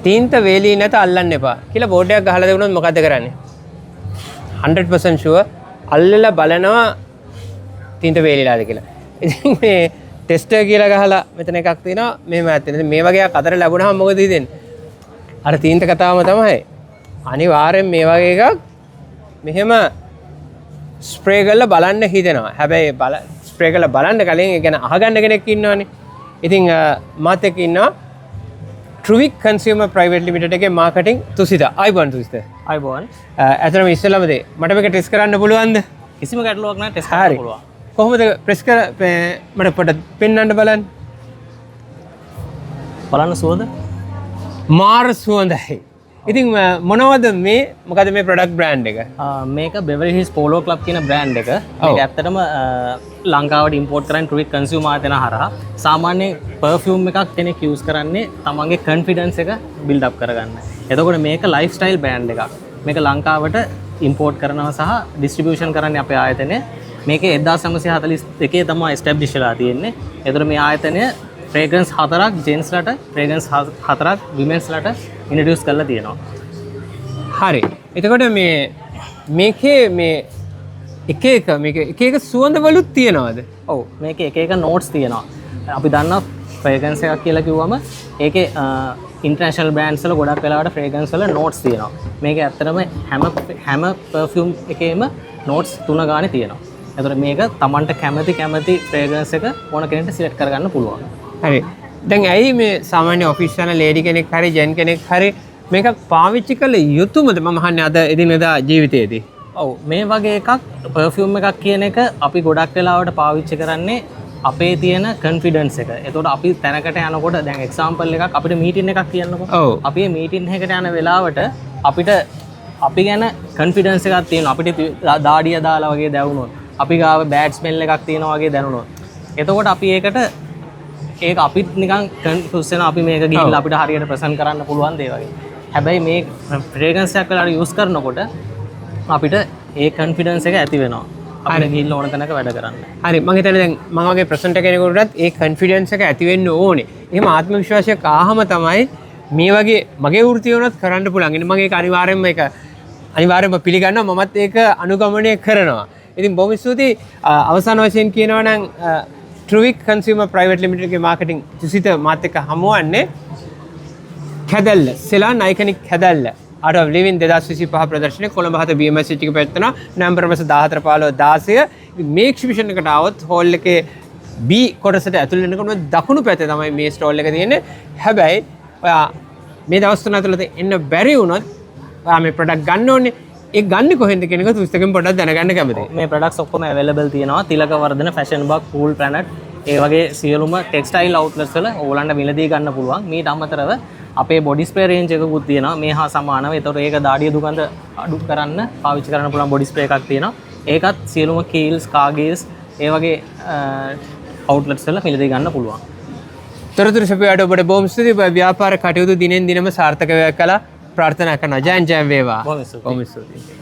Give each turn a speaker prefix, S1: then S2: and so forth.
S1: තීන්ත වේලී නැත අල්ලන්න එපා කියලා බෝඩ් එකක් ගහලා දෙවුනොත් මොකද කරන්නේ? 100% ෂුවර් අල්ලලා බලනවා තීන්ත වේලිලාද කියලා. ඉතින් මේ ටෙස්ටර් කියලා ගහලා මෙතන එකක් තියෙනවා මෙහෙම ඇත්තේ. මේ වගේ එකක් අතර ලැබුණාම මොකද හිතෙන්නේ? අර තීන්ත කතාවම තමයි. අනිවාර්යෙන් මේ වගේ එකක් මෙහෙම ස්ප්‍රේ කරලා බලන්න හිතෙනවා. හැබැයි ස්ප්‍රේ කරලා බලන්න කලින් ඒ ගැන අහගන්න කෙනෙක් ඉන්නවනේ. ඉතින් මාත් එක්ක ඉන්නවා Truvic Consumer Private Limited එකේ මාකටිං තුසිත. අයිබෝන් තුසිත.
S2: අයිබෝන්.
S1: ඇත්තටම ඉස්සෙල්ලාම මට මේක ටෙස්ට් කරන්න පුළුවන්ද?
S2: කිසිම ගැටලුවක් නැහැ ටෙස්ට් කරන්න පුළුවන්.
S1: කොහොමද ප්‍රෙස් කර මට පොඩ්ඩක් පෙන්වන්න බලන්න.
S2: බලන්න සුවඳ?
S1: මාර සුවඳයි. ඉතින් මොනවද මේ මොකද මේ ප්‍රොඩක්ට් බ්‍රෑන්ඩ් එක?
S2: මේක Beverly Hills Polo Club කියන බ්‍රෑන්ඩ් එක. මේක ඇත්තටම ලංකාවට ඉම්පෝර්ට් කරන Truvic Consumer ආයතන හරහා සාමාන්‍ය පර්ෆියුම් එකක් කෙනෙක් යූස් කරන්නේ තමන්ගේ කොන්ෆිඩන්ස් එක බිල්ඩ් අප් කරගන්න. එතකොට මේක ලයිෆ් ස්ටයිල් බ්‍රෑන්ඩ් එකක්. මේක ලංකාවට ඉම්පෝර්ට් කරනවා සහ ඩිස්ට්‍රිබියුෂන් කරන්නේ අපේ ආයතනය. මේක 1942 තමයි එස්ටැබ්ලිෂ් වෙලා තියෙන්නේ. එතකොට මේ ආයතනය ෆ්‍රේග්‍රන්ස් 4ක් ජෙන්ස්ලට ෆ්‍රේග්‍රන්ස් 4ක් විමෙන්ස්ලට ඉන්ට්‍රොඩියුස් කරලා තියෙනවා.
S1: හරි. එතකොට මේකේ මේ එක එක සුවඳවලුත් තියෙනවද?
S2: ඔව් මේකේ එක එක නෝට්ස් තියෙනවා. අපි දන්නවා ෆ්‍රේග්‍රන්ස් එකක් කියලා කිව්වම ඒකේ ඉන්ටර්නැෂනල් බ්‍රෑන්ඩ්ස් වල ගොඩක් වෙලාවට ෆ්‍රේග්‍රන්ස් වල නෝට්ස් තියෙනවා. මේක ඇත්තටම හැම පර්ෆියුම් එකේම නෝට්ස් 3 ගානේ තියෙනවා. එතකොට මේක Tamanට කැමති ෆ්‍රේග්‍රන්ස් එක ඕන කෙනෙක්ට සිලෙක්ට් කරගන්න පුළුවන්.
S1: හරි. දැන් ඇයි මේ සාමාන්‍ය ඔෆිස් යන ලේඩි කෙනෙක් හරි ජෙන් කෙනෙක් හරි මේක පාවිච්චි කළ යුතුමද මම අහන්නේ අද එදිනෙදා ජීවිතයේදී?
S2: ඔව් මේ වගේ එකක් පර්ෆියුම් එකක් කියන එක අපි ගොඩක් වෙලාවට පාවිච්චි කරන්නේ අපේ තියෙන කොන්ෆිඩන්ස් එක. එතකොට අපි තැනකට යනකොට දැන් එක්සැම්පල් එකක් අපිට මීටින් එකක් කියන්නකො. අපි මීටින් එකකට යන වෙලාවට අපිට අපි ගැන කොන්ෆිඩන්ස් එකක් තියෙනවා. අපිට දාඩිය දාලා වගේ දැවුනොත් අපි ගාව බෑඩ් ස්මෙල් එකක් තියෙනවා වගේ දැනුනොත්. එතකොට අපි ඒක අපිත් නිකන් කන්ෆියුස් වෙනවා අපි මේක ගිහිල්ලා අපිට හරියට ප්‍රසන්ට් කරන්න පුළුවන් දේ වගේ. හැබැයි මේ ෆ්‍රේග්‍රන්ස් එකක් වෙලාවට යූස් කරනකොට අපිට ඒ කොන්ෆිඩන්ස් එක ඇති වෙනවා. අපිට ගිහිල්ලා ඕන තැනක වැඩ කරන්න.
S1: හරි මම හිතන්නේ දැන් මම වගේ ප්‍රසන්ටර් කෙනෙකුටත් ඒ කොන්ෆිඩන්ස් එක ඇති වෙන්න ඕනේ. එහෙම ආත්ම විශ්වාසයක් ආවම තමයි මේ වගේ මගේ වෘත්තිය වුණත් කරන්න පුළුවන්. ඉතින් මම ඒක අනිවාර්යෙන්ම පිළිගන්නවා. මමත් ඒක අනුගමනය කරනවා. ඉතින් බොහොම ස්තුතියි. අවසාන වශයෙන් කියනවා නම් Truvic Consumer Private Limited එකේ මාකටිං තුසිත මාත් එක්ක හමුවන්නේ කැදල්ල සෙලාන් අයිකනික් කැදල්ල Art of Living 2025 ප්‍රදර්ශනය කොළඹ හත BMS එක පැවැත්වෙනවා නොවැම්බර් මාස 14 15 16 මේ එක්සිබිෂන් එකට આવොත් හෝල් එකේ B කොටසට ඇතුල් වෙනකොට දකුණු පැත්තේ තමයි මේ ස්ටෝල් එක තියෙන්නේ. හැබැයි ඔයා මේ දවස් තුන ඇතුළත එන්න බැරි වුණොත් ඔයා මේ ප්‍රොඩක්ට් ගන්න ඕනේ. ඒ ගන්න කොහෙන්ද කියන එක තුස්තකෙන් පොඩ්ඩක් දැනගන්න කැමතියි.
S2: මේ ප්‍රොඩක්ට්ස් ඔක්කොම අවైలබල් තියෙනවා. තිලක වර්ධන, ෆැෂන් බග්, කූල් ප්ලැනට් ඒ වගේ සියලුම ටෙක්ස්ටයිල් අවුට්ලට්ස් වල ඕගලන්ට මිලදී ගන්න පුළුවන්. මීට අමතරව අපේ බොඩි ස්ප්‍රේ රේන්ජ් එකකුත් තියෙනවා. මේ හා සමානව. ඒතකොට ඒක දාඩිය දුගඳ අඩු කරන්න පාවිච්චි කරන්න පුළුවන් බොඩි ස්ප්‍රේ එකක් තියෙනවා. ඒකත් සියලුම කීල්ස්, කාගේල්ස් ඒ වගේ අවුට්ලට්ස් වල මිලදී ගන්න පුළුවන්.
S1: තොරතුරු සපයාට ඔබට බොහොම ස්තුතියි. ව්‍යාපාර කටයුතු දිනෙන් දිනම සාර්ථක වේවා කියලා ප්‍රාර්ථනා කරනවා. ජයන් ජයන් වේවා.
S2: බොහොම ස්තුතියි.